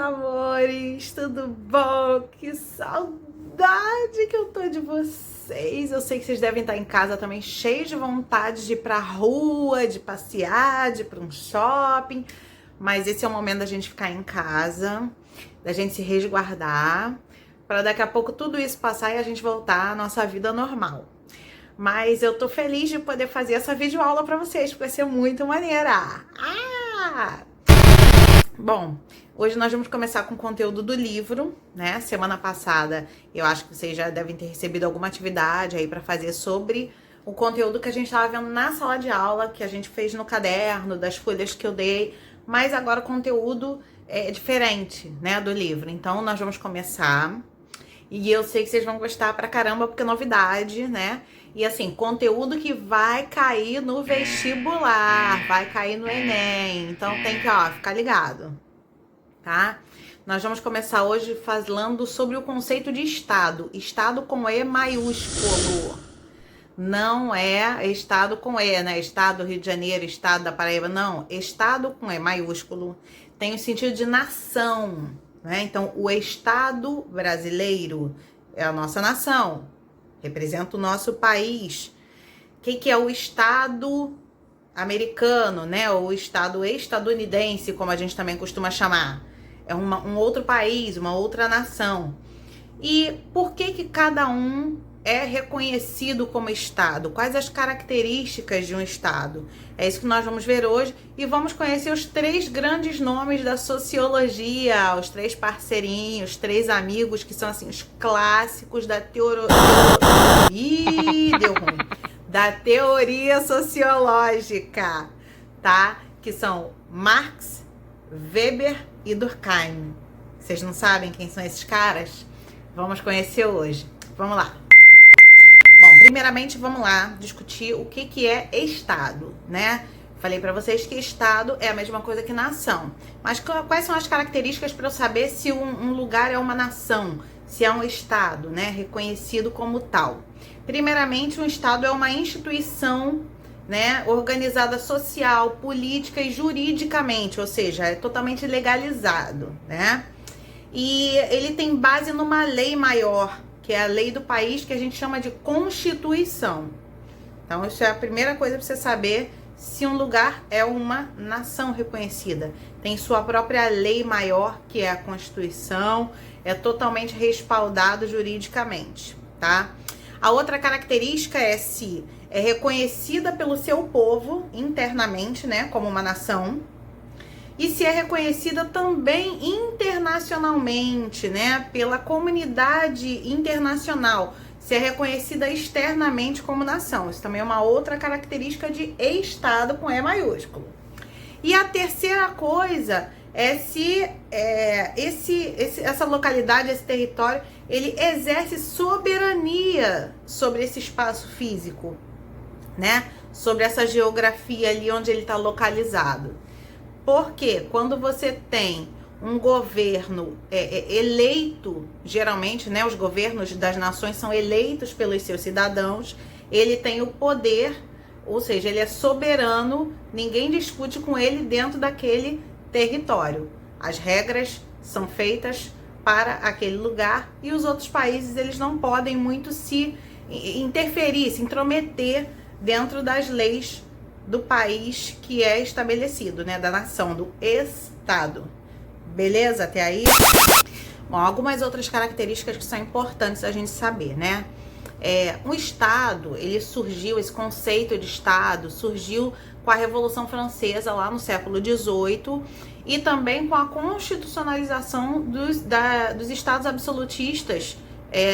amores, tudo bom? Que saudade que eu tô de vocês. Eu sei que vocês devem estar em casa também cheios de vontade de ir pra rua, de passear, de ir pra um shopping. Mas esse é o momento da gente ficar em casa, da gente se resguardar, para daqui a pouco tudo isso passar e a gente voltar à nossa vida normal. Mas eu tô feliz de poder fazer essa videoaula pra vocês, porque vai ser muito maneira. Bom, hoje nós vamos começar com o conteúdo do livro, né? Semana passada eu acho que vocês já devem ter recebido alguma atividade aí pra fazer sobre o conteúdo que a gente tava vendo na sala de aula, que a gente fez no caderno, das folhas que eu dei, mas agora o conteúdo é diferente, né, do livro. Então nós vamos começar. E eu sei que vocês vão gostar pra caramba, porque é novidade, né? E assim, conteúdo que vai cair no vestibular, vai cair no Enem. Então tem que, ó, ficar ligado, tá? Nós vamos começar hoje falando sobre o conceito de Estado. Estado com E maiúsculo. Não é Estado com E, né? Estado do Rio de Janeiro, Estado da Paraíba. Não, Estado com E maiúsculo tem o sentido de nação, né? Então, o Estado brasileiro é a nossa nação, representa o nosso país. O que é o Estado americano, né? Ou o Estado estadunidense, como a gente também costuma chamar. É um outro país, uma outra nação. E por que cada um é reconhecido como Estado? Quais as características de um Estado? É isso que nós vamos ver hoje e vamos conhecer os três grandes nomes da sociologia, os três parceirinhos, os três amigos que são assim os clássicos da teoria. Ih, deu ruim. Da teoria sociológica, tá? Que são Marx, Weber e Durkheim. Vocês não sabem quem são esses caras? Vamos conhecer hoje. Vamos lá. Bom, primeiramente vamos lá discutir o que é Estado, né? Falei pra vocês que Estado é a mesma coisa que nação. Mas quais são as características para eu saber se um lugar é uma nação, se é um Estado, né? Reconhecido como tal. Primeiramente, um Estado é uma instituição, né? Organizada social, política e juridicamente, ou seja, é totalmente legalizado, né? E ele tem base numa lei maior, que é a lei do país, que a gente chama de Constituição. Então, isso é a primeira coisa para você saber se um lugar é uma nação reconhecida. Tem sua própria lei maior, que é a Constituição, é totalmente respaldado juridicamente, tá? A outra característica é se é reconhecida pelo seu povo internamente, né, como uma nação, e se é reconhecida também internacionalmente, né, pela comunidade internacional, se é reconhecida externamente como nação. Isso também é uma outra característica de Estado com E maiúsculo. E a terceira coisa é se essa localidade, esse território, ele exerce soberania sobre esse espaço físico, né, sobre essa geografia ali onde ele está localizado. Porque quando você tem um governo eleito, geralmente, né, os governos das nações são eleitos pelos seus cidadãos, ele tem o poder, ou seja, ele é soberano, ninguém discute com ele dentro daquele território. As regras são feitas para aquele lugar e os outros países, eles não podem muito se interferir, se intrometer dentro das leis do país que é estabelecido, né, da nação, do Estado. Beleza até aí? Bom, algumas outras características que são importantes a gente saber, né? Um Estado, ele surgiu, esse conceito de Estado surgiu com a Revolução Francesa lá no século XVIII e também com a constitucionalização dos Estados absolutistas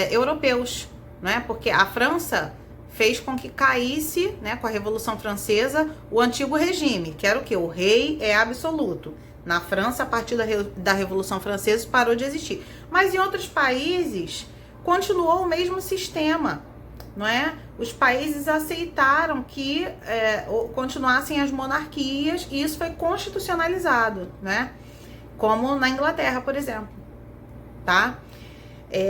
europeus, né? Porque a França fez com que caísse, né, com a Revolução Francesa, o antigo regime, que era o quê? O rei é absoluto. Na França, a partir da Revolução Francesa, parou de existir. Mas em outros países, continuou o mesmo sistema, não é? Os países aceitaram que continuassem as monarquias e isso foi constitucionalizado, né? Como na Inglaterra, por exemplo, tá?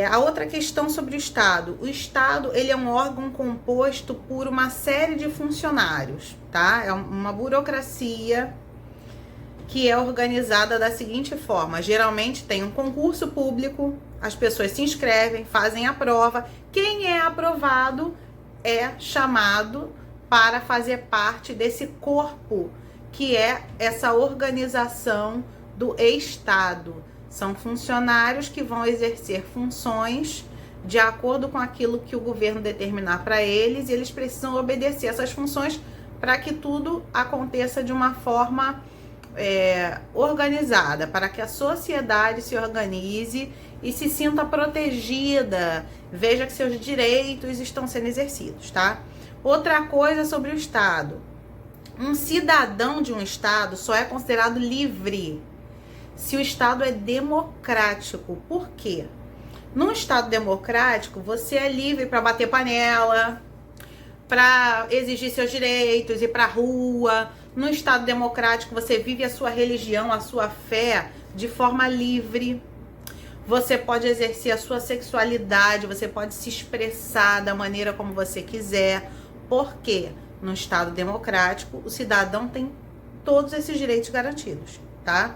A outra questão sobre o Estado. O Estado, ele é um órgão composto por uma série de funcionários, tá? É uma burocracia que é organizada da seguinte forma: geralmente tem um concurso público, as pessoas se inscrevem, fazem a prova, quem é aprovado é chamado para fazer parte desse corpo, que é essa organização do Estado. São funcionários que vão exercer funções de acordo com aquilo que o governo determinar para eles, e eles precisam obedecer essas funções para que tudo aconteça de uma forma organizada, para que a sociedade se organize e se sinta protegida, veja que seus direitos estão sendo exercidos, tá? Outra coisa sobre o Estado: um cidadão de um Estado só é considerado livre se o Estado é democrático. Por quê? Num Estado democrático, você é livre para bater panela, para exigir seus direitos, ir para a rua. No Estado democrático, você vive a sua religião, a sua fé de forma livre. Você pode exercer a sua sexualidade, você pode se expressar da maneira como você quiser. Por quê? No Estado democrático, o cidadão tem todos esses direitos garantidos, tá?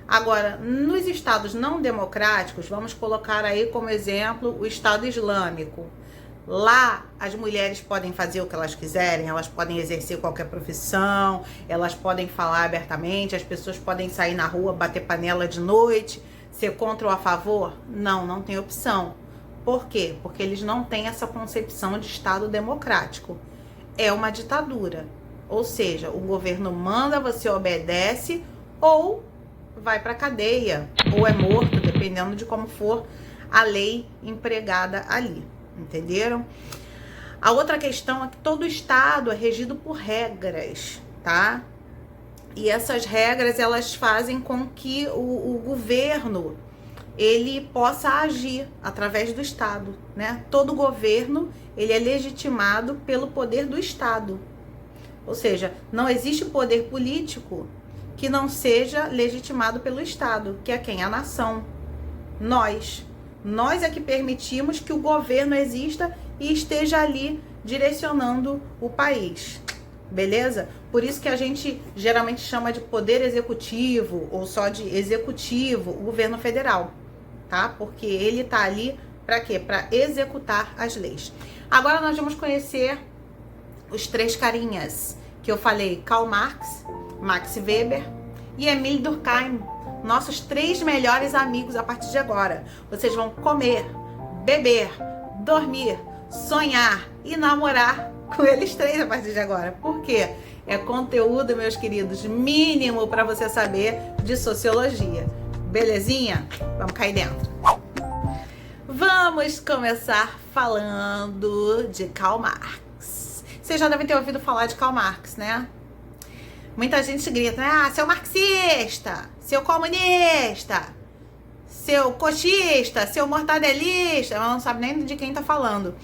Agora, nos estados não democráticos, vamos colocar aí como exemplo o Estado Islâmico. Lá, as mulheres podem fazer o que elas quiserem, elas podem exercer qualquer profissão, elas podem falar abertamente, as pessoas podem sair na rua, bater panela de noite, ser contra ou a favor? Não, não tem opção. Por quê? Porque eles não têm essa concepção de Estado democrático. É uma ditadura. Ou seja, o governo manda, você obedece, ou vai para cadeia, ou é morto, dependendo de como for a lei empregada ali. Entenderam? A outra questão é que todo Estado é regido por regras, tá? E essas regras, elas fazem com que o governo, ele possa agir através do Estado, né? Todo governo, ele é legitimado pelo poder do Estado. Ou seja, não existe poder político que não seja legitimado pelo Estado, que é quem? A nação. Nós é que permitimos que o governo exista e esteja ali direcionando o país. Beleza? Por isso que a gente geralmente chama de poder executivo ou só de executivo o governo federal, tá? Porque ele tá ali para quê? Para executar as leis. Agora nós vamos conhecer os três carinhas que eu falei: Karl Marx, Max Weber e Emile Durkheim. Nossos três melhores amigos a partir de agora. Vocês vão comer, beber, dormir, sonhar e namorar com eles três a partir de agora. Por quê? É conteúdo, meus queridos, mínimo para você saber de sociologia. Belezinha? Vamos cair dentro. Vamos começar falando de Karl Marx. Vocês já devem ter ouvido falar de Karl Marx, né? Muita gente grita: ah, seu marxista, seu comunista, seu coxista, seu mortadelista, mas não sabe nem de quem tá falando.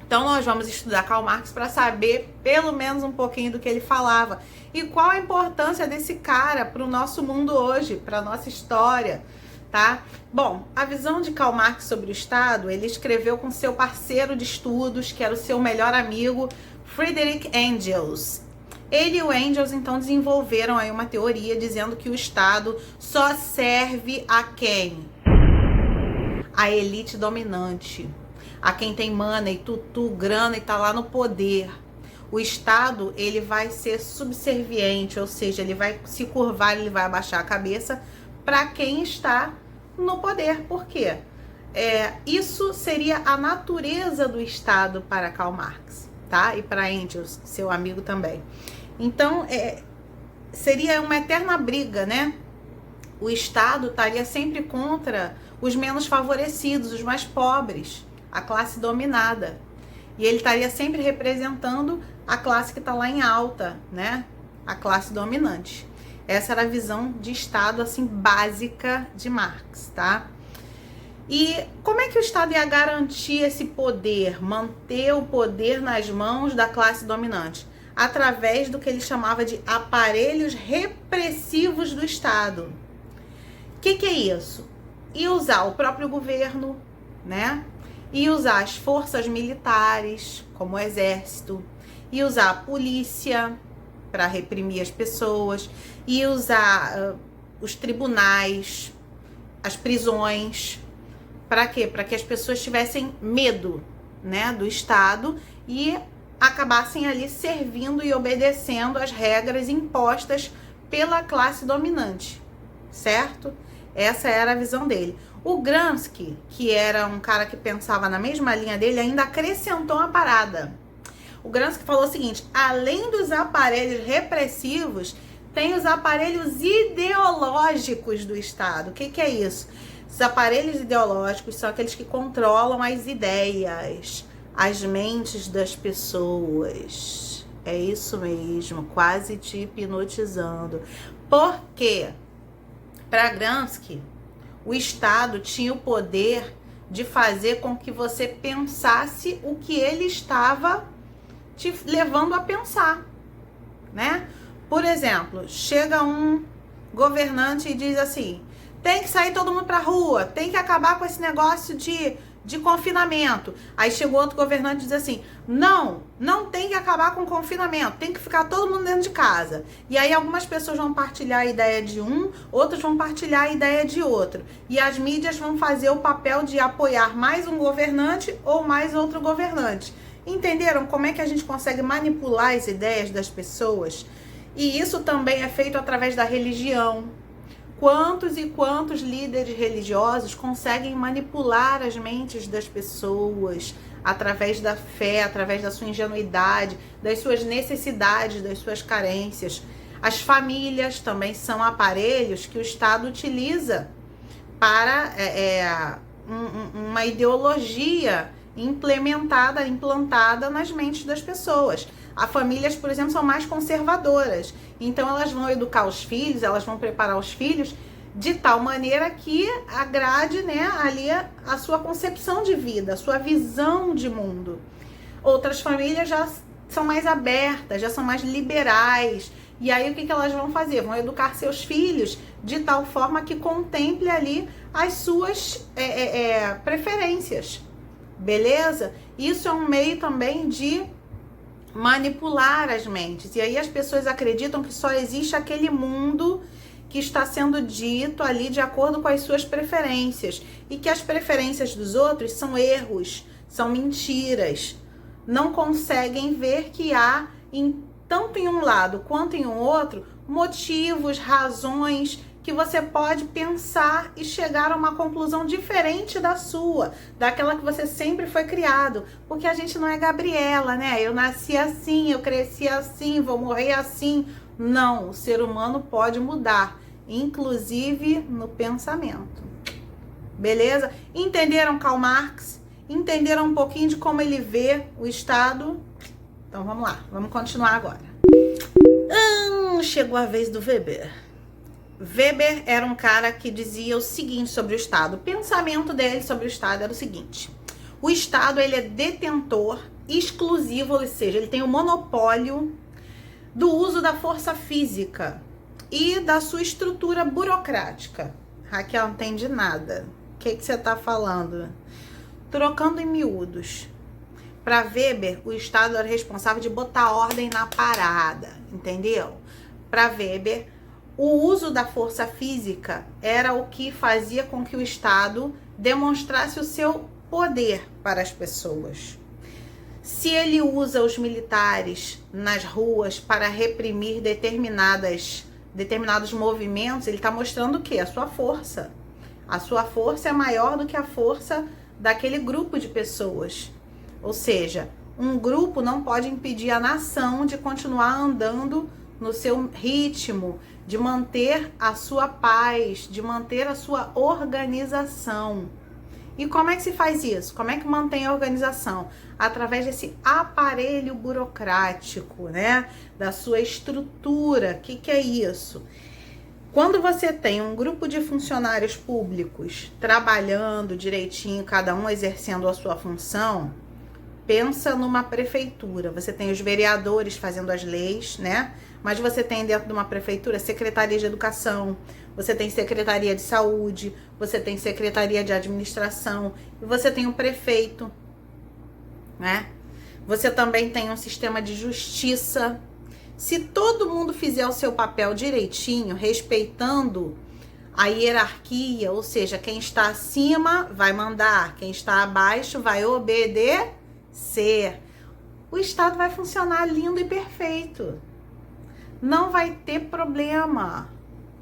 Então nós vamos estudar Karl Marx para saber pelo menos um pouquinho do que ele falava e qual a importância desse cara para o nosso mundo hoje, para a nossa história, tá? Bom, a visão de Karl Marx sobre o Estado, ele escreveu com seu parceiro de estudos, que era o seu melhor amigo, Friedrich Engels. Ele e o Engels, então, desenvolveram aí uma teoria dizendo que o Estado só serve a quem? A elite dominante. A quem tem money, tutu, grana e tá lá no poder. O Estado, ele vai ser subserviente, ou seja, ele vai se curvar, ele vai abaixar a cabeça para quem está no poder. Por quê? Isso seria a natureza do Estado para Karl Marx, tá? E para Engels, seu amigo também. Então, seria uma eterna briga, né? O Estado estaria sempre contra os menos favorecidos, os mais pobres, a classe dominada. E ele estaria sempre representando a classe que está lá em alta, né? A classe dominante. Essa era a visão de Estado, assim, básica de Marx, tá? E como é que o Estado ia garantir esse poder, manter o poder nas mãos da classe dominante? Através do que ele chamava de aparelhos repressivos do Estado. O que é isso? E usar o próprio governo, né? E usar as forças militares, como o exército, e usar a polícia para reprimir as pessoas e usar os tribunais, as prisões. Para quê? Para que as pessoas tivessem medo, né, do Estado e acabassem ali servindo e obedecendo às regras impostas pela classe dominante, certo? Essa era a visão dele. O Gramsci, que era um cara que pensava na mesma linha dele, ainda acrescentou uma parada. O Gramsci falou o seguinte: além dos aparelhos repressivos, tem os aparelhos ideológicos do Estado. O que é isso? Os aparelhos ideológicos são aqueles que controlam as ideias, as mentes das pessoas. É isso mesmo, quase te hipnotizando. Por quê? Para Gramsci, o Estado tinha o poder de fazer com que você pensasse o que ele estava te levando a pensar, né? Por exemplo, chega um governante e diz assim: tem que sair todo mundo pra rua, tem que acabar com esse negócio de confinamento. Aí chegou outro governante e diz assim: não tem que acabar com o confinamento, tem que ficar todo mundo dentro de casa. E aí algumas pessoas vão partilhar a ideia de um, outros vão partilhar a ideia de outro. E as mídias vão fazer o papel de apoiar mais um governante ou mais outro governante. Entenderam como é que a gente consegue manipular as ideias das pessoas? E isso também é feito através da religião. Quantos e quantos líderes religiosos conseguem manipular as mentes das pessoas através da fé, através da sua ingenuidade, das suas necessidades, das suas carências? As famílias também são aparelhos que o Estado utiliza para uma ideologia implantada nas mentes das pessoas. As famílias, por exemplo, são mais conservadoras. Então, elas vão educar os filhos, elas vão preparar os filhos de tal maneira que agrade, né, ali a sua concepção de vida, a sua visão de mundo. Outras famílias já são mais abertas, já são mais liberais. E aí, o que elas vão fazer? Vão educar seus filhos de tal forma que contemple ali as suas preferências. Beleza? Isso é um meio também de manipular as mentes. E aí as pessoas acreditam que só existe aquele mundo que está sendo dito ali de acordo com as suas preferências. E que as preferências dos outros são erros, são mentiras. Não conseguem ver que há, tanto em um lado quanto em um outro, motivos, razões que você pode pensar e chegar a uma conclusão diferente da sua, daquela que você sempre foi criado. Porque a gente não é Gabriela, né? Eu nasci assim, eu cresci assim, vou morrer assim. Não, o ser humano pode mudar, inclusive no pensamento. Beleza? Entenderam Karl Marx? Entenderam um pouquinho de como ele vê o Estado? Então vamos lá, vamos continuar agora. Chegou a vez do Weber. Weber era um cara que dizia o seguinte sobre o Estado. O pensamento dele sobre o Estado era o seguinte: o Estado, ele é detentor exclusivo, ou seja, ele tem o monopólio do uso da força física e da sua estrutura burocrática. Raquel, não entende nada. O que você está falando? Trocando em miúdos. Para Weber, o Estado era responsável de botar ordem na parada, entendeu? Para Weber, o uso da força física era o que fazia com que o Estado demonstrasse o seu poder para as pessoas. Se ele usa os militares nas ruas para reprimir determinados movimentos, ele está mostrando o quê? A sua força. A sua força é maior do que a força daquele grupo de pessoas. Ou seja, um grupo não pode impedir a nação de continuar andando no seu ritmo, de manter a sua paz, de manter a sua organização. E como é que se faz isso? Como é que mantém a organização? Através desse aparelho burocrático, né? Da sua estrutura. O que é isso? Quando você tem um grupo de funcionários públicos trabalhando direitinho, cada um exercendo a sua função, pensa numa prefeitura. Você tem os vereadores fazendo as leis, né? Mas você tem dentro de uma prefeitura secretaria de educação, você tem secretaria de saúde, você tem secretaria de administração, e você tem um prefeito, né? Você também tem um sistema de justiça, Se todo mundo fizer o seu papel direitinho, respeitando a hierarquia, ou seja, quem está acima vai mandar, quem está abaixo vai obedecer, o Estado vai funcionar lindo e perfeito. Não vai ter problema.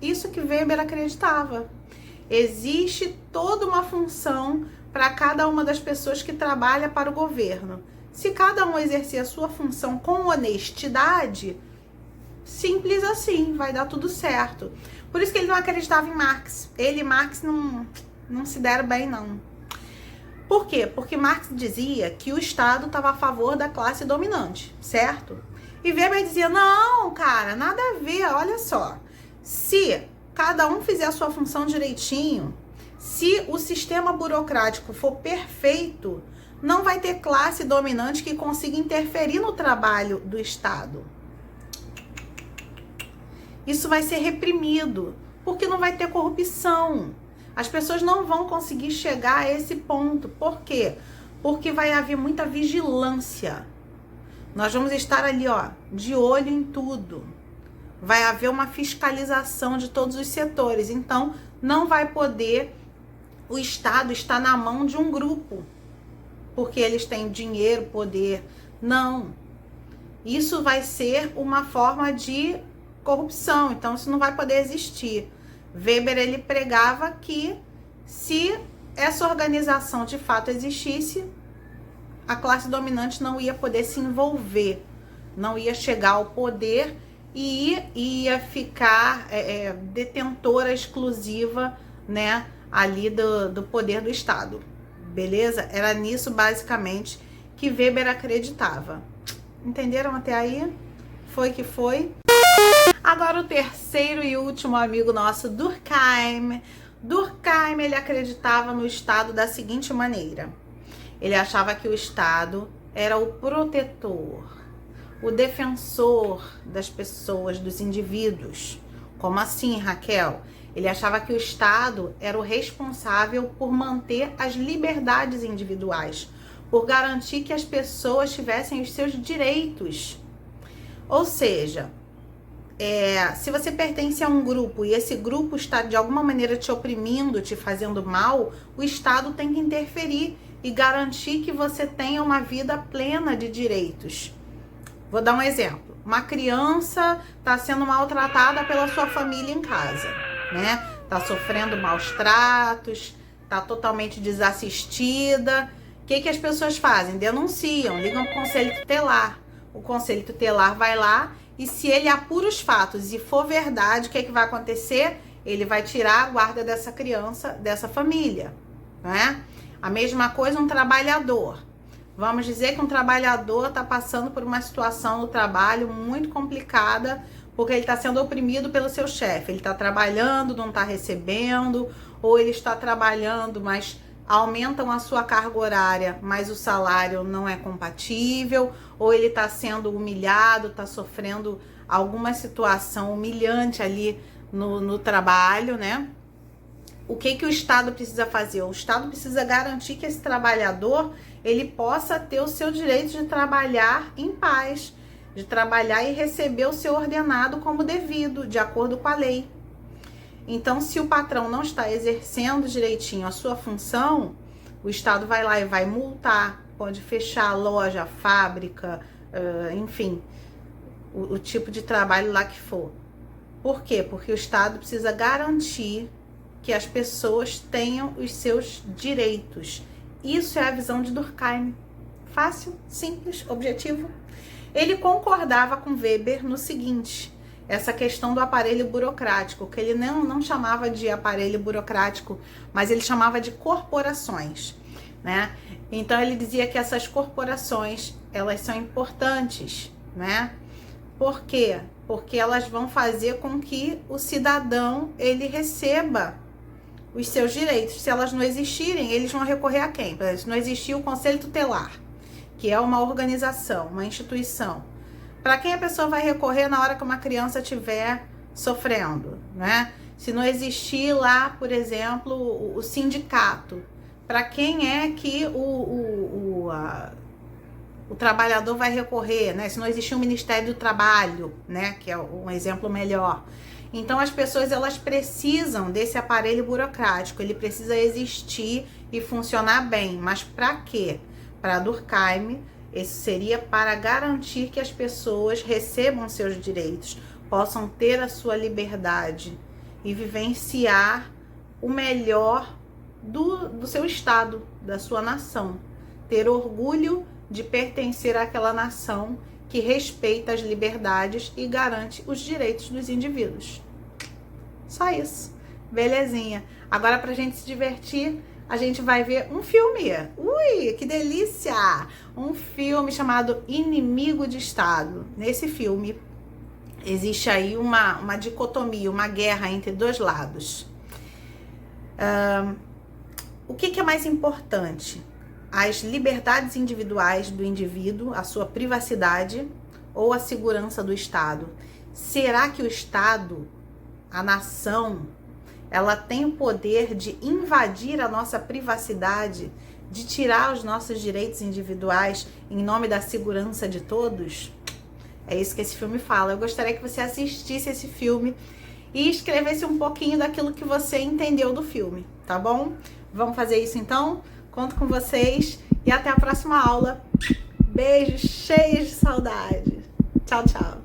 Isso que Weber acreditava. Existe toda uma função para cada uma das pessoas que trabalha para o governo. Se cada um exercer a sua função com honestidade, simples assim, vai dar tudo certo. Por isso que ele não acreditava em Marx. Ele e Marx não se deram bem, não. Por quê? Porque Marx dizia que o Estado estava a favor da classe dominante, certo? E Weber dizia, não, cara, nada a ver, olha só. Se cada um fizer a sua função direitinho, se o sistema burocrático for perfeito, não vai ter classe dominante que consiga interferir no trabalho do Estado. Isso vai ser reprimido, porque não vai ter corrupção. As pessoas não vão conseguir chegar a esse ponto. Por quê? Porque vai haver muita vigilância. Nós vamos estar ali, ó, de olho em tudo. Vai haver uma fiscalização de todos os setores. Então, não vai poder o Estado estar na mão de um grupo, porque eles têm dinheiro, poder. Não. Isso vai ser uma forma de corrupção. Então, isso não vai poder existir. Weber, ele pregava que se essa organização de fato existisse, a classe dominante não ia poder se envolver, não ia chegar ao poder e ia ficar detentora exclusiva, né, ali do poder do Estado. Beleza? Era nisso, basicamente, que Weber acreditava. Entenderam até aí? Foi que foi. Agora o terceiro e último amigo nosso, Durkheim. Durkheim, ele acreditava no Estado da seguinte maneira. Ele achava que o Estado era o protetor, o defensor das pessoas, dos indivíduos. Como assim, Raquel? Ele achava que o Estado era o responsável por manter as liberdades individuais, por garantir que as pessoas tivessem os seus direitos. Ou seja, se você pertence a um grupo e esse grupo está de alguma maneira te oprimindo, te fazendo mal, o Estado tem que interferir e garantir que você tenha uma vida plena de direitos. Vou dar um exemplo. Uma criança está sendo maltratada pela sua família em casa, né? Está sofrendo maus tratos, está totalmente desassistida. O que as pessoas fazem? Denunciam, ligam para o Conselho Tutelar. O Conselho Tutelar vai lá e se ele apura os fatos e for verdade, o que vai acontecer? Ele vai tirar a guarda dessa criança, dessa família, né? A mesma coisa um trabalhador. Vamos dizer que um trabalhador está passando por uma situação no trabalho muito complicada, porque ele está sendo oprimido pelo seu chefe. Ele está trabalhando, não está recebendo, ou ele está trabalhando, mas aumentam a sua carga horária, mas o salário não é compatível, ou ele está sendo humilhado, está sofrendo alguma situação humilhante ali no trabalho, né? O que o Estado precisa fazer? O Estado precisa garantir que esse trabalhador ele possa ter o seu direito de trabalhar em paz, de trabalhar e receber o seu ordenado como devido, de acordo com a lei. Então, se o patrão não está exercendo direitinho a sua função, o Estado vai lá e vai multar, pode fechar a loja, a fábrica, enfim, o tipo de trabalho lá que for. Por quê? Porque o Estado precisa garantir que as pessoas tenham os seus direitos. Isso é a visão de Durkheim. Fácil, simples, objetivo. Ele concordava com Weber no seguinte: essa questão do aparelho burocrático, que ele não chamava de aparelho burocrático, mas ele chamava de corporações, né? Então ele dizia que essas corporações, elas são importantes, né? Por quê? Porque elas vão fazer com que o cidadão, ele receba os seus direitos. Se elas não existirem, eles vão recorrer a quem? Se não existir o Conselho Tutelar, que é uma organização, uma instituição, para quem a pessoa vai recorrer na hora que uma criança estiver sofrendo, né? Se não existir lá, por exemplo, o sindicato, para quem é que o trabalhador vai recorrer, né? Se não existir um Ministério do Trabalho, né? Que é um exemplo melhor. Então as pessoas elas precisam desse aparelho burocrático, ele precisa existir e funcionar bem. Mas para quê? Para Durkheim, isso seria para garantir que as pessoas recebam seus direitos, possam ter a sua liberdade e vivenciar o melhor do seu estado, da sua nação. Ter orgulho de pertencer àquela nação que respeita as liberdades e garante os direitos dos indivíduos. Só isso. Belezinha. Agora, pra gente se divertir, a gente vai ver um filme. Ui, que delícia! Um filme chamado Inimigo de Estado. Nesse filme, existe aí uma dicotomia, uma guerra entre dois lados. O que é mais importante? As liberdades individuais do indivíduo, a sua privacidade ou a segurança do Estado? Será que o Estado, a nação, ela tem o poder de invadir a nossa privacidade, de tirar os nossos direitos individuais em nome da segurança de todos? É isso que esse filme fala. Eu gostaria que você assistisse esse filme e escrevesse um pouquinho daquilo que você entendeu do filme, tá bom? Vamos fazer isso então? Conto com vocês e até a próxima aula. Beijos cheios de saudade. Tchau, tchau.